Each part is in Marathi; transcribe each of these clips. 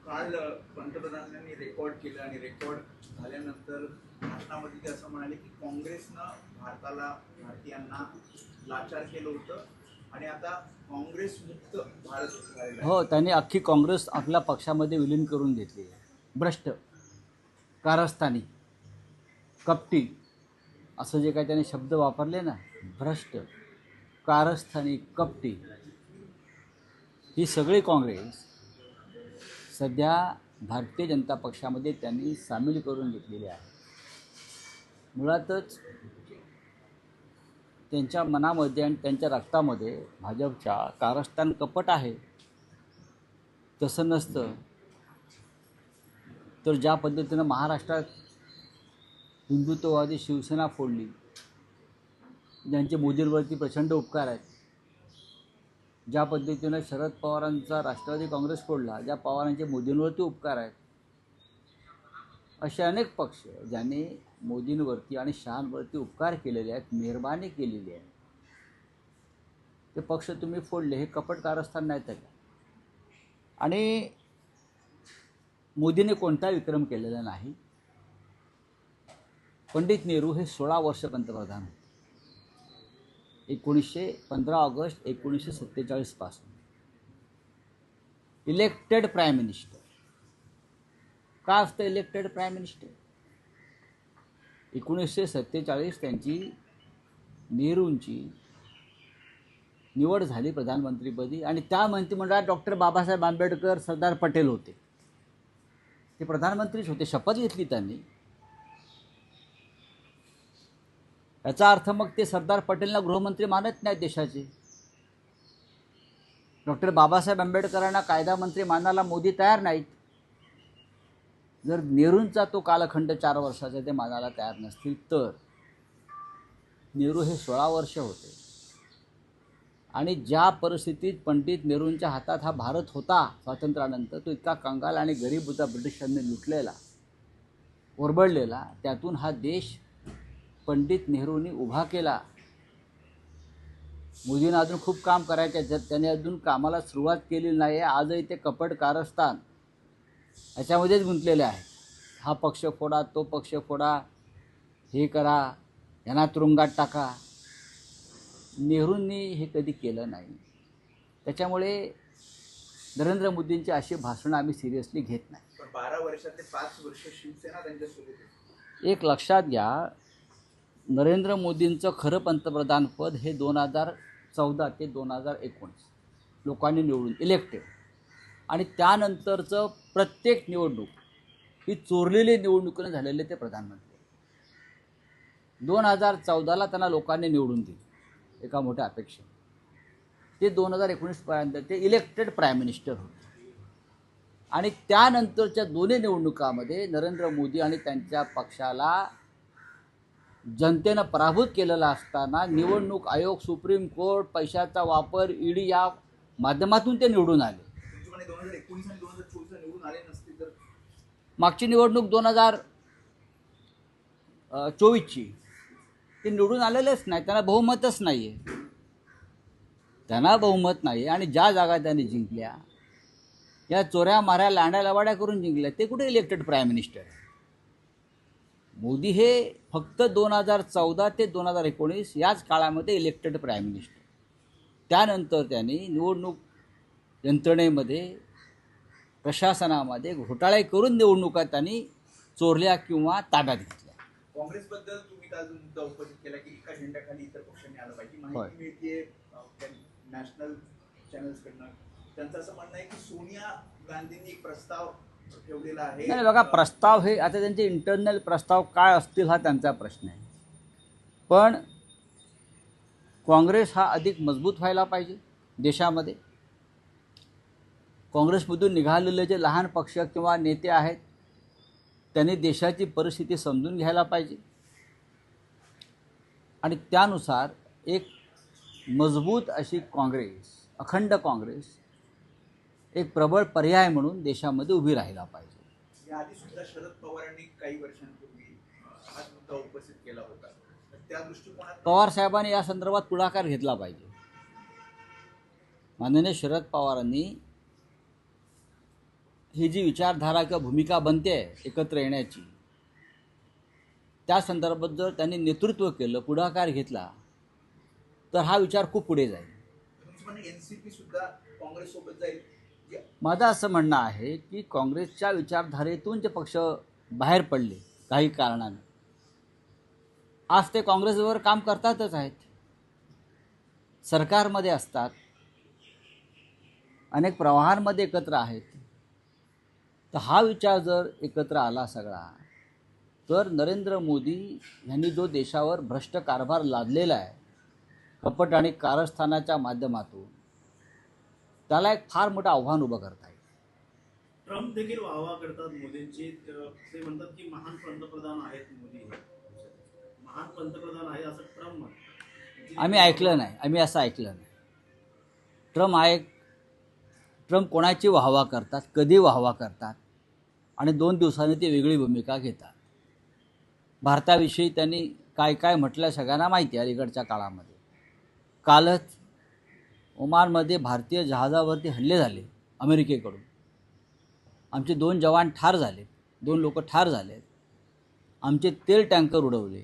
काल पंतप्रधानांनी रेकॉर्ड केलं आणि रेकॉर्ड झाल्यानंतर भाषणामध्ये ते असं म्हणाले की काँग्रेसनं भारतीयांना लाचार केलं होतं आणि आता काँग्रेस मुक्त भारत झालेला आहे. हो, त्यांनी अख्खी काँग्रेस आपल्या पक्षामध्ये विलीन करून घेतली आहे. भ्रष्ट, कारस्थानी, कपटी असं जे काही त्यांनी शब्द वापरले ना, भ्रष्ट, कारस्थानी, कपटी, ही सगळी काँग्रेस सध्या भारतीय जनता पक्षामध्ये त्यांनी सामील करून घेतलेली आहे. मुळातच त्यांच्या मनामध्ये आणि त्यांच्या रक्तामध्ये भाजपच्या कारस्थान कपट आहे. तसं नसतं तर ज्या पद्धतीनं महाराष्ट्रात हिंदुत्ववादी शिवसेना फोडली, ज्यांचे मोदींवरती प्रचंड उपकार आहेत, ज्या पद्धतीनं शरद पवारांचा राष्ट्रवादी काँग्रेस फोडला, ज्या पवारांचे मोदींवरती उपकार आहेत, असे अनेक पक्ष ज्यांनी मोदींवरती आणि शहांवरती उपकार केलेले आहेत, मेहरबानी केलेली आहे, ते पक्ष तुम्ही फोडले. हे कपट कारस्थान नाही तर. आणि मोदीने कोणता विक्रम केलेला नाही. पंडित नेहरू हे 16 वर्ष पंतप्रधान होते. 15 ऑगस्ट 1947 पासून इलेक्टेड प्राईम मिनिस्टर. का असतं इलेक्टेड प्राईम मिनिस्टर? 1947 त्यांची नेहरूंची निवड झाली प्रधानमंत्रीपदी आणि त्या मंत्रिमंडळात डॉक्टर बाबासाहेब आंबेडकर, सरदार पटेल होते. ते प्रधानमंत्रीच होते. शपथ घेतली त्यांनी. याचा अर्थ मग ते सरदार पटेलला गृहमंत्री मानत नाहीत देशाचे. डॉक्टर बाबासाहेब आंबेडकरांना कायदा मंत्री मानायला मोदी तयार नाहीत. जर नेहरूंचा तो कालखंड 4 वर्षाचा ते मानायला तयार नसतील तर नेहरू हे 16 वर्ष होते. आणि ज्या परिस्थितीत पंडित नेहरूंच्या हातात हा भारत होता स्वातंत्र्यानंतर, तो इतका कंगाल आणि गरीब होता, ब्रिटिशांनी लुटलेला, ओरबडलेला, त्यातून हा देश पंडित नेहरूंनी उभा केला. मोदींना अजून खूप काम करायचे आहे. त्याने अजून कामाला सुरुवात केली नाही आहे. आजही ते कपट कारस्थान याच्यामध्येच गुंतलेले आहे. हा पक्ष फोडा, तो पक्ष फोडा, हे करा, यांना तुरुंगात टाका. नेहरूंनी हे कधी केलं नाही. त्याच्यामुळे नरेंद्र मोदींची अशी भाषणं आम्ही सिरियसली घेत नाही. पण 12 वर्षातले 5 वर्ष शिवसेना त्यांच्यासोबत. एक लक्षात घ्या, नरेंद्र मोदींचं खरं पंतप्रधानपद हे 2014 ते 2019 लोकांनी निवडून इलेक्टेड. आणि त्यानंतरचं प्रत्येक निवडणूक ही चोरलेली निवडणुकीने झालेले ते प्रधानमंत्री. 2014ला त्यांना लोकांनी निवडून दिले एका मोठ्या अपेक्षा. ते 2019पर्यंत ते इलेक्टेड प्राईम मिनिस्टर होते. आणि त्यानंतरच्या दोन्ही निवडणुकामध्ये नरेंद्र मोदी आणि त्यांच्या पक्षाला जनतेनं पराभूत केलेला असताना निवडणूक आयोग, सुप्रीम कोर्ट, पैशाचा वापर, ईडी या माध्यमातून ते निवडून आले. 2019 आणि 2024 निवडून आले नसते तर मागची निवडणूक 2024ची ते निवडून आलेलेच नाही. त्यांना बहुमतच नाही आहे. त्यांना बहुमत नाही. आणि ज्या जागा त्यांनी जिंकल्या, या चोऱ्या माऱ्या, लांड्या लवाड्या करून जिंकल्या. ते कुठे इलेक्टेड प्राईम मिनिस्टर? मोदी हे फक्त 2014 ते 2019 याच काळामध्ये इलेक्टेड प्राईम मिनिस्टर. त्यानंतर त्यांनी निवडणूक यंत्रणेमध्ये, प्रशासनामध्ये घोटाळे करून निवडणुका त्यांनी चोरल्या किंवा ताब्यात घेतल्या. काँग्रेसबद्दल तुम्ही काल मुद्दा उपस्थित केला की एका झेंड्याखाली इतर पक्षांनी आलं पाहिजे. माहिती मिळते नॅशनल चॅनल्सकडनं. त्यांचं असं म्हणणं आहे की सोनिया गांधींनी एक प्रस्ताव ठेवलेला आहे. नाही बघा, प्रस्ताव हे आता त्यांचे इंटरनल प्रस्ताव काय असतील हा त्यांचा प्रश्न आहे. पण काँग्रेस हा अधिक मजबूत व्हायला पाहिजे देशामध्ये. काँग्रेसमधून निघालेले जे लहान पक्ष किंवा नेते आहेत त्यांनी देशाची परिस्थिती समजून घ्यायला पाहिजे आणि त्यानुसार एक मजबूत अशी काँग्रेस, अखंड काँग्रेस, एक प्रबळ पर्याय म्हणून देशामध्ये उभी राहायला पाहिजे. याआधी सुद्धा शरद पवारांनी काही वर्षांपूर्वी हा मुद्दा उपस्थित केला होता. त्या दृष्टिकोनात पवार साहेबांनी या संदर्भात पुढाकार घेतला पाहिजे. माननीय शरद पवारांनी ही जी विचारधारा किंवा भूमिका बनते एकत्र येण्याची, त्या संदर्भात जर त्यांनी नेतृत्व केलं, पुढाकार घेतला, तर हा विचार खूप पुढे जाईल. एनसीपी सुद्धा काँग्रेस सोबत जाईल. माझं असं म्हणणं आहे की काँग्रेसच्या विचारधारेतून जे पक्ष बाहेर पडले काही कारणाने, आज ते काँग्रेसबरोबर काम करतातच आहेत, सरकारमध्ये असतात, अनेक प्रवाहांमध्ये एकत्र आहेत. तर हा विचार जर एकत्र आला सगळा, तर नरेंद्र मोदी यांनी जो देशावर भ्रष्ट कारभार लादलेला आहे कपट आणि कारस्थानाच्या माध्यमातून, त्याला एक फार मोठं आव्हान उभं करता येईल. ट्रम्प देखील वाहवा करतात मोदींची. ते म्हणतात की महान पंतप्रधान आहेत मोदी, महान पंतप्रधान आहे असं ट्रम्प म्हणतात. आम्ही ऐकलं नाही, आम्ही असं ऐकलं नाही. ट्रम्प कोणाची वाहवा करतात, कधी वाहवा करतात, आणि 2 दिवसांनी ते वेगळी भूमिका घेतात. भारताविषयी त्यांनी काय काय म्हटलं सगळ्यांना माहिती आहे. अलीकडच्या काळामध्ये कालच ओमानमध्ये भारतीय जहाजावरती हल्ले झाले अमेरिकेकडून. आमचे 2 जवान ठार झाले, 2 लोक ठार झाले, आमचे तेल टँकर उडवले.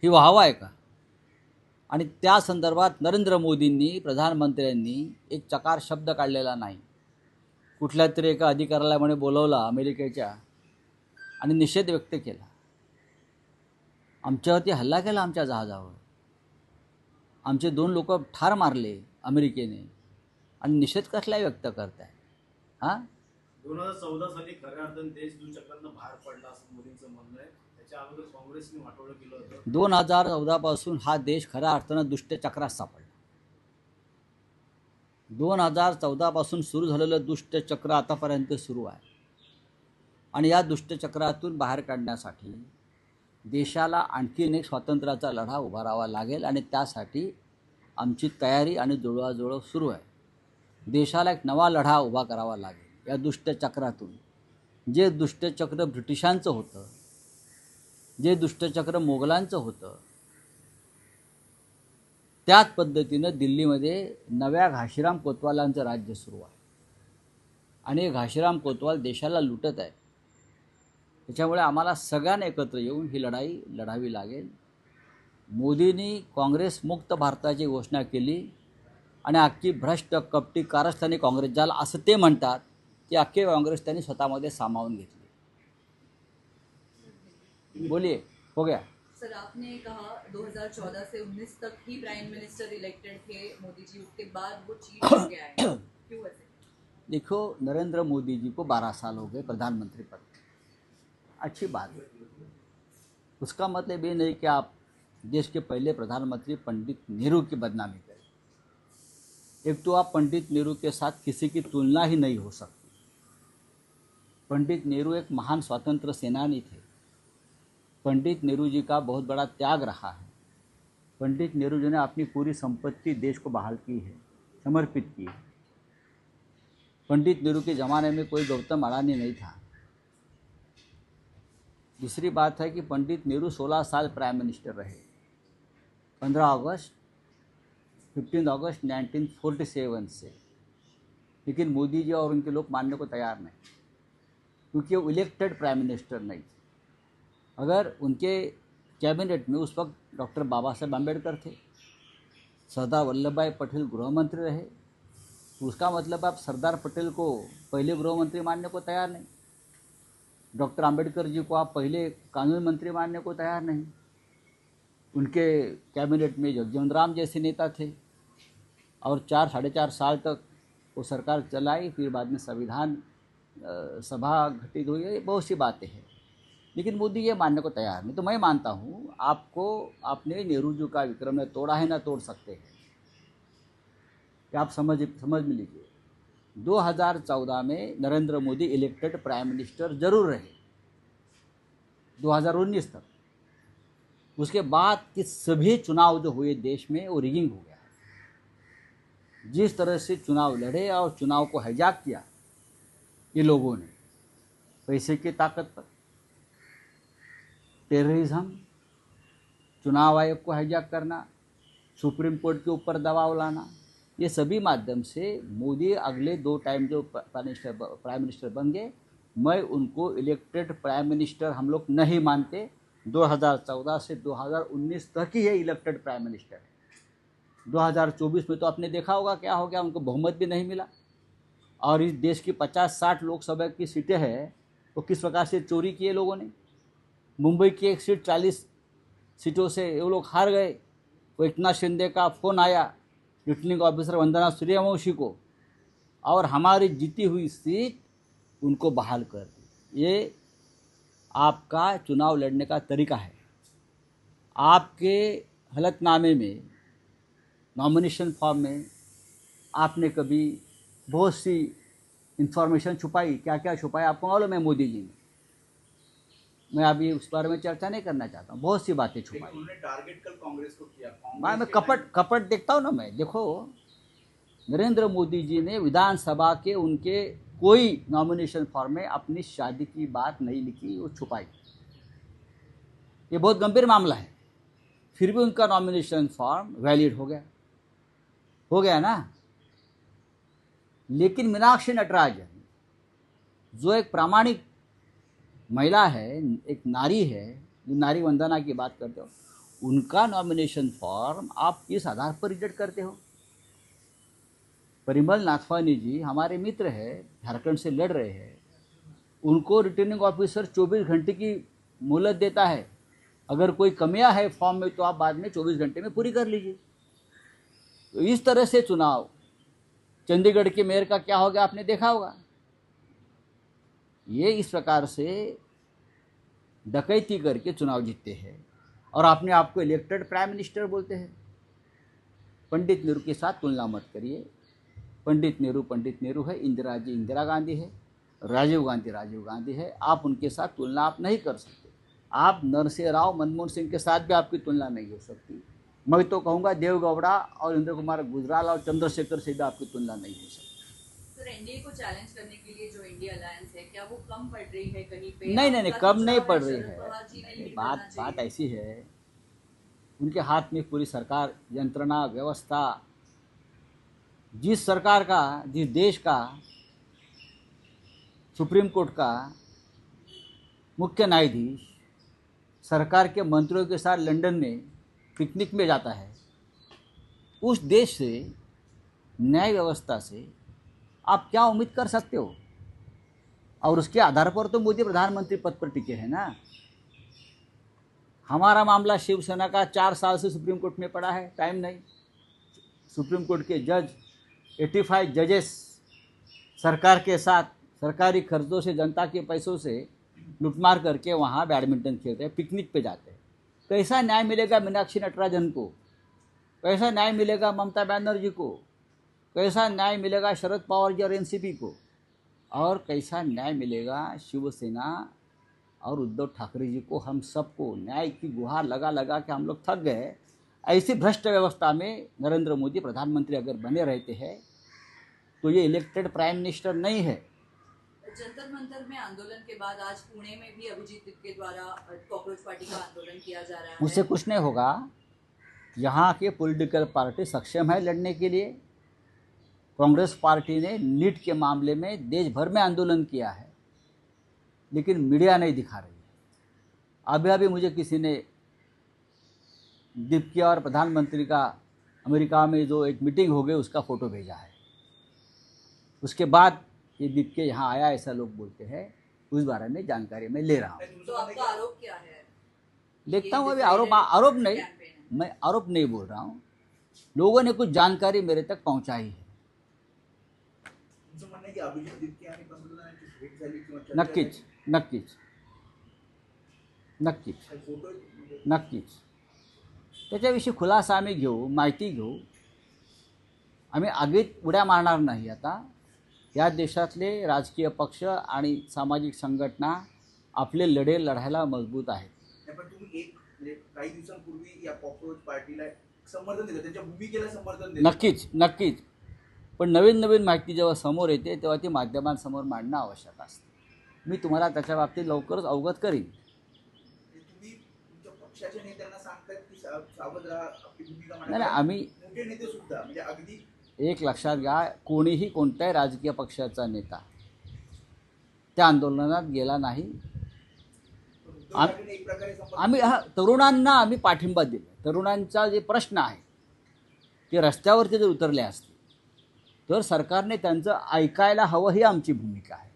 ही वाहवा आहे का? आणि त्या संदर्भात नरेंद्र मोदींनी, प्रधानमंत्र्यांनी एक चकार शब्द काढलेला नाही. कुठल्या तरी एका अधिकाऱ्याला म्हणे बोलवला अमेरिकेच्या आणि निषेध व्यक्त केला. आमच्यावरती हल्ला केला, आमच्या जहाजावर, आमचे 2 लोक ठार मारले अमेरिकेने, आणि निषेध कसला व्यक्त करताय? हां, 2014 साली खऱ्या अर्थाने देश दुचक्रानं बाहेर पडला असं मोदींचं म्हणणं आहे. त्याच्या अगोदर काँग्रेसने वाटोळं केलं होतं. 2014 पासून हा देश खऱ्या अर्थानं दुष्टचक्रात सापडला. 2014 पासून सुरू झालेलं दुष्टचक्र आतापर्यंत सुरू आहे. आणि या दुष्टचक्रातून बाहेर काढण्यासाठी देशाला आणखीन एक स्वातंत्र्याचा लढा उभारावा लागेल, आणि त्यासाठी आमची तयारी आणि जुळवाजुळव सुरू आहे. देशाला एक नवा लढा उभा करावा लागेल या दुष्टचक्रातून. जे दुष्टचक्र ब्रिटिशांचं होतं, जे दुष्टचक्र मोगलांचं होतं, त्याच पद्धतीनं दिल्लीमध्ये नव्या घाशीराम कोतवालांचं राज्य सुरू आहे. आणि घाशीराम कोतवाल देशाला लुटत आहे. त्याच्यामुळे आम्हाला सगळ्यांना एकत्र येऊन ही लढाई लढावी लागेल. मोदींनी काँग्रेस मुक्त भारताची घोषणा केली, आणि अख्खी भ्रष्ट कपटी कारस्थानी काँग्रेस, ज्याला असं ते म्हणतात, की अख्खी काँग्रेस त्यांनी स्वतःमध्ये सामावून घेतली. बोलिए, हो गया. सर, आपने कहा 2014 से 19 तक ही प्राइम मिनिस्टर इलेक्टेड थे मोदी जी, उसके बाद वो चीट हो गया है, क्यों ऐसे? देखो, नरेंद्र मोदी जी को 12 साल हो गए प्रधानमंत्री पद, अच्छी बात है. उसका मतलब ये नहीं कि आप देश के पहले प्रधानमंत्री पंडित नेहरू की बदनामी करें. एक तो आप पंडित नेहरू के साथ किसी की तुलना ही नहीं हो सकती. पंडित नेहरू एक महान स्वतंत्र सेनानी थे. पंडित नेहरू जी का बहुत बड़ा त्याग रहा है. पंडित नेहरू जी ने अपनी पूरी संपत्ति देश को बहाल की है, समर्पित की है. पंडित नेहरू के ज़माने में कोई गौतम अडानी नहीं था. दूसरी बात है कि पंडित नेहरू 16 साल प्राइम मिनिस्टर रहे. 15 अगस्त 1947 से. लेकिन मोदी जी और उनके लोग मानने को तैयार नहीं, क्योंकि वो इलेक्टेड प्राइम मिनिस्टर नहीं. अगर उनके कैबिनेट में उस वक्त डॉक्टर बाबा साहेब अम्बेडकर थे, सरदार वल्लभ भाई पटेल गृहमंत्री रहे, तो उसका मतलब आप सरदार पटेल को पहले गृहमंत्री मानने को तैयार नहीं. डॉक्टर आम्बेडकर जी को आप पहले कानून मंत्री मानने को तैयार नहीं. उनके कैबिनेट में जगजीवन राम जैसे नेता थे, और 4-4.5 साल तक वो सरकार चलाई. फिर बाद में संविधान सभा घटित हुई है, बहुत सी बातें हैं. लेकिन मोदी ये मानने को तैयार नहीं. तो मैं मानता हूँ आपको, आपने नेहरू जी का विक्रम ने तोड़ा है, ना तोड़ सकते हैं. कि आप समझ में लीजिए, 2014 में Narendra Modi elected prime minister जरूर रहे, 2019 तक. उसके बाद के सभी चुनाव जो हुए देश में, वो रिगिंग हो गया. जिस तरह से चुनाव लड़े और चुनाव को हाईजैक किया ये लोगों ने, पैसे की ताकत पर, टेररिज्म, चुनाव आयोग को हाईजैक करना, सुप्रीम कोर्ट के ऊपर दबाव लाना, ये सभी माध्यम से मोदी अगले 2 टाइम जो प्राइम मिनिस्टर बन गए, मैं उनको इलेक्टेड प्राइम मिनिस्टर हम लोग नहीं मानते। 2014 से 2019 तक ही है इलेक्टेड प्राइम मिनिस्टर। 2024 में तो आपने देखा होगा क्या हो गया, उनको बहुमत भी नहीं मिला। और इस देश की 50-60 लोकसभा की सीटें हैं, तो किस प्रकार से चोरी किए लोगों ने। मुंबई की एक सीट 40 सीटों से वो लोग हार गए। वो एकनाथ शिंदे का फ़ोन आया रिटर्निंग ऑफिसर वंदना सूर्यवंशी को, और हमारी जीती हुई सीट उनको बहाल कर दी। ये आपका चुनाव लड़ने का तरीका है। आपके हलफनामे में, नॉमिनेशन फॉर्म में आपने कभी बहुत सी इंफॉर्मेशन छुपाई। क्या क्या छुपाया आपको मालूम है मोदी जी ने। मैं अभी उस बारे में चर्चा नहीं करना चाहता हूँ। बहुत सी बातें लेकिन छुपाई। उन्होंने टारगेट कल कांग्रेस को किया। मैं कपट देखता हूँ ना। मैं देखो, नरेंद्र मोदी जी ने विधानसभा के उनके कोई नॉमिनेशन फॉर्म में अपनी शादी की बात नहीं लिखी, वो छुपाई। ये बहुत गंभीर मामला है। फिर भी उनका नॉमिनेशन फॉर्म वैलिड हो गया ना। लेकिन मीनाक्षी नटराजन जो एक प्रामाणिक महिला है, एक नारी है, जो नारी वंदना की बात करते हो, उनका नॉमिनेशन फॉर्म आप किस आधार पर रिजेक्ट करते हो। परिमल नाथवानी जी हमारे मित्र हैं, झारखंड से लड़ रहे हैं। उनको रिटर्निंग ऑफिसर 24 घंटे की मोहलत देता है। अगर कोई कमियां है फॉर्म में तो आप बाद में 24 घंटे में पूरी कर लीजिए। तो इस तरह से चुनाव, चंडीगढ़ के मेयर का क्या हो गया आपने देखा होगा। ये इस प्रकार से डकैती करके चुनाव जीतते हैं और अपने आप को इलेक्टेड प्राइम मिनिस्टर बोलते हैं। पंडित नेहरू के साथ तुलना मत करिए। पंडित नेहरू है, इंदिरा जी इंदिरा गांधी है, राजीव गांधी है। आप उनके साथ तुलना आप नहीं कर सकते। आप नरसिंह राव, मनमोहन सिंह के साथ भी आपकी तुलना नहीं हो सकती। मैं तो कहूँगा देवगौड़ा और इंद्र कुमार गुजराल और चंद्रशेखर से भी आपकी तुलना नहीं हो सकती। सर, एनडीए को चैलेंज करने के लिए जो इंडिया अलायंस है, क्या वो कम पड़ रही है कहीं पे? नहीं, आपका कम तो नहीं चुनाव पड़ है, रही शरद है। पवार जी ने लीड बात करना बात चाहिए। ऐसी है, उनके हाथ में पूरी सरकार, यंत्रणा, व्यवस्था। जिस सरकार का, जिस देश का सुप्रीम कोर्ट का मुख्य न्यायाधीश सरकार के मंत्रियों के साथ लंदन में पिकनिक में जाता है, उस देश से, न्याय व्यवस्था से आप क्या उम्मीद कर सकते हो। और उसके आधार पर तो मोदी प्रधानमंत्री पद पर टिके हैं ना। हमारा मामला शिवसेना का 4 साल से सुप्रीम कोर्ट में पड़ा है, टाइम नहीं। सुप्रीम कोर्ट के जज, 85 जजेस सरकार के साथ सरकारी खर्चों से, जनता के पैसों से लूटमार करके वहाँ बैडमिंटन खेलते हैं, पिकनिक पे जाते हैं। कैसा न्याय मिलेगा मीनाक्षी नटराजन को? कैसा न्याय मिलेगा ममता बनर्जी को? कैसा न्याय मिलेगा शरद पवार जी और एनसीपी को? और कैसा न्याय मिलेगा शिवसेना और उद्धव ठाकरे जी को? हम सबको न्याय की गुहार लगा लगा के हम लोग थक गए। ऐसी भ्रष्ट व्यवस्था में नरेंद्र मोदी प्रधानमंत्री अगर बने रहते हैं तो ये इलेक्टेड प्राइम मिनिस्टर नहीं है। जंतर मंतर में आंदोलन के बाद आज पुणे में भी अभिजीत के द्वारा कॉकरोच पार्टी का आंदोलन किया जा रहा है। मुझसे कुछ नहीं होगा। यहाँ के पॉलिटिकल पार्टी सक्षम है लड़ने के लिए। कांग्रेस पार्टी ने नीट के मामले में देश भर में आंदोलन किया है, लेकिन मीडिया नहीं दिखा रही है। अभी मुझे किसी ने दीपकी और प्रधानमंत्री का अमेरिका में जो एक मीटिंग हो गई उसका फ़ोटो भेजा है। उसके बाद ये दीपके यहाँ आया ऐसा लोग बोलते हैं। उस बारे में जानकारी मैं ले रहा हूँ। तो आपका आरोप क्या है? देखता हूँ। अभी आरोप नहीं, मैं आरोप नहीं बोल रहा हूँ। लोगों ने कुछ जानकारी मेरे तक पहुँचाई है। तुमचं म्हणणं आहे की अभिजित दीपके आणि पंतप्रधानांची भेट झाली किंवा चर्चा नक्कीच झाली? नक्कीच नक्कीच काही फोटो म्हणजे नक्कीच त्याच्याविषयी खुलासा आम्ही घेऊ, माहिती घेऊ. आम्ही आगीत उड्या मारणार नाही. आता या देशातले राजकीय पक्ष आणि सामाजिक संघटना आपले लढे लढायला मजबूत आहेत. नाही, पण तुम्ही एक म्हणजे काही दिवसांपूर्वी या कॉकरोच पार्टीला समर्थन दिलं, त्यांच्या भूमिकेला समर्थन दिलं. नक्कीच. पण नवीन माहिती जेव्हा समोर येते तेव्हा ती माध्यमांसमोर मांडणं आवश्यक असतं. मी तुम्हाला त्याच्या बाबतीत लवकरच अवगत करीन. तुम्ही तुमच्या पक्षाच्या नेत्यांना सांगतात की सावध राहा, आपली भूमिका नाही, मांडा. आम्ही मोठे नेते सुद्धा म्हणजे अगदी एक लक्षात घ्या, कोणीही कोणत्याही राजकीय पक्षाचा नेता त्या आंदोलनात गेला नाही. उद्धव ठाकरे एक प्रकारे आम्ही तरुणांना आम्ही पाठिंबा दिला. तरुणांचा जे प्रश्न आहे ते रस्त्यावरती जर उतरले असते तर सरकारने त्यांचं ऐकायला हवं, ही आमची भूमिका आहे.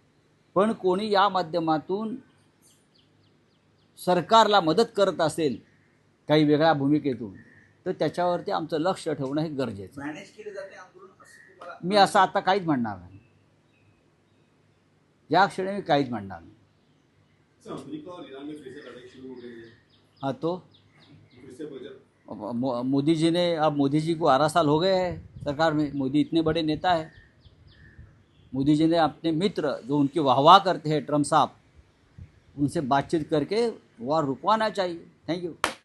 पण कोणी या माध्यमातून सरकारला मदत करत असेल काही वेगळ्या भूमिकेतून, तर त्याच्यावरती आमचं लक्ष ठेवणं हे गरजेचं आहे. मॅनेज केले जाते आंदोलन असं तुम्हाला मी असं आता काहीच म्हणणार नाही. या क्षणी मी काहीच म्हणणार नाही. अमेरिका और ईरान में फिर से लड़ाई शुरू हो गई है, हाँ तो फिर से बजट मोदी जी ने, अब मोदी जी को 12 साल हो गए हैं सरकार में. मोदी इतने बड़े नेता है. मोदी जी ने अपने मित्र जो उनकी वाहवाह करते हैं ट्रम्प साहब, उनसे बातचीत करके वॉर रुकवाना चाहिए. Thank you.